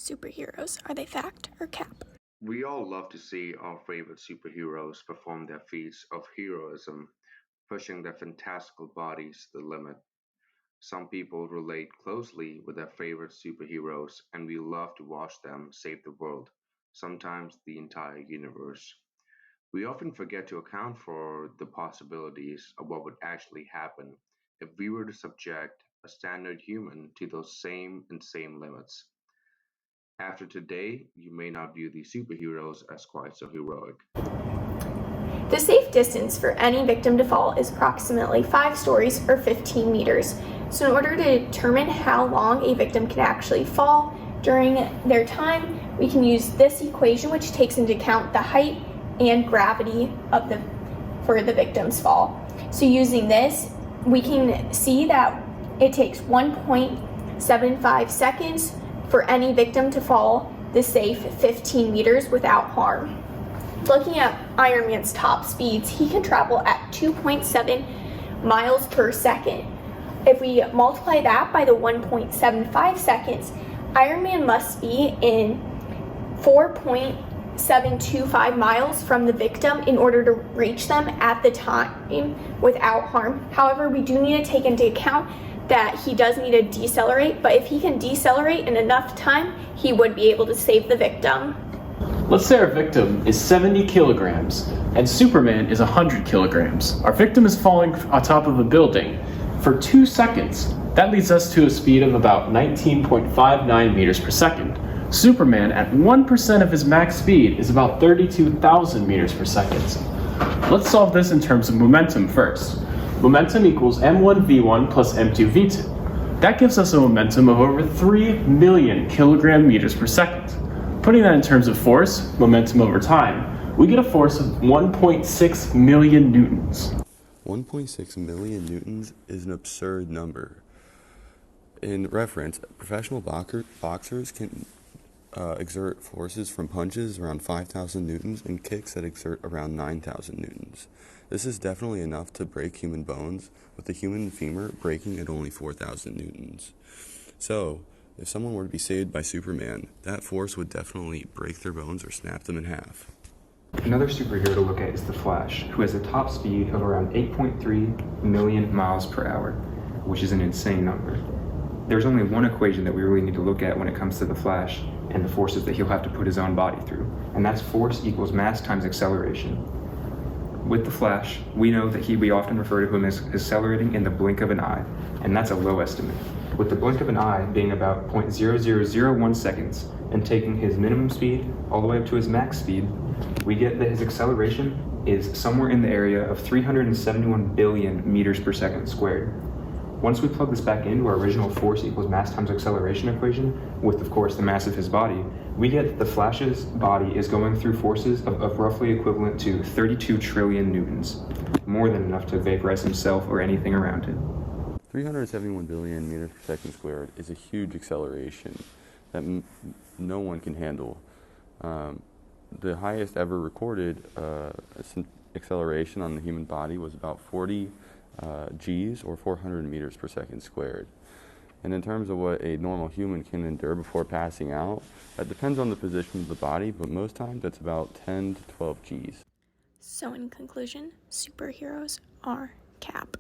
superheroes? Are they fact or cap? We all love to see our favorite superheroes perform their feats of heroism, pushing their fantastical bodies to the limit. Some people relate closely with their favorite superheroes, and we love to watch them save the world, sometimes the entire universe. We often forget to account for the possibilities of what would actually happen if we were to subject a standard human to those same insane limits. After today, you may not view these superheroes as quite so heroic. The safe distance for any victim to fall is approximately 5 stories or 15 meters. So in order to determine how long a victim can actually fall during their time, we can use this equation, which takes into account the height and gravity for the victim's fall. So using this, we can see that it takes 1.75 seconds for any victim to fall the safe 15 meters without harm. Looking at Iron Man's top speeds, he can travel at 2.7 miles per second. If we multiply that by the 1.75 seconds, Iron Man must be in 4.725 miles from the victim in order to reach them at the time without harm. However, we do need to take into account that he does need to decelerate, but if he can decelerate in enough time, he would be able to save the victim. Let's say our victim is 70 kilograms and Superman is 100 kilograms. Our victim is falling on top of a building for 2 seconds. That leads us to a speed of about 19.59 meters per second. Superman at 1% of his max speed is about 32,000 meters per second. Let's solve this in terms of momentum first. Momentum equals m1v1 plus m2v2. That gives us a momentum of over 3 million kilogram meters per second. Putting that in terms of force, momentum over time, we get a force of 1.6 million newtons. 1.6 million newtons is an absurd number. In reference, professional boxers can exert forces from punches around 5,000 newtons and kicks that exert around 9,000 newtons. This is definitely enough to break human bones, with the human femur breaking at only 4,000 newtons. So, if someone were to be saved by Superman, that force would definitely break their bones or snap them in half. Another superhero to look at is the Flash, who has a top speed of around 8.3 million miles per hour, which is an insane number. There's only one equation that we really need to look at when it comes to the Flash and the forces that he'll have to put his own body through, and that's force equals mass times acceleration. With the Flash, we know that we often refer to him as accelerating in the blink of an eye, and that's a low estimate, with the blink of an eye being about 0.0001 seconds, and taking his minimum speed all the way up to his max speed, we get that his acceleration is somewhere in the area of 371 billion meters per second squared. Once we plug this back into our original force equals mass times acceleration equation, with of course the mass of his body, we get that the Flash's body is going through forces of roughly equivalent to 32 trillion newtons, more than enough to vaporize himself or anything around him. 371 billion meters per second squared is a huge acceleration that no one can handle. The highest ever recorded acceleration on the human body was about 40 Gs, or 400 meters per second squared. And in terms of what a normal human can endure before passing out, that depends on the position of the body, but most times that's about 10 to 12 Gs. So in conclusion, superheroes are cap.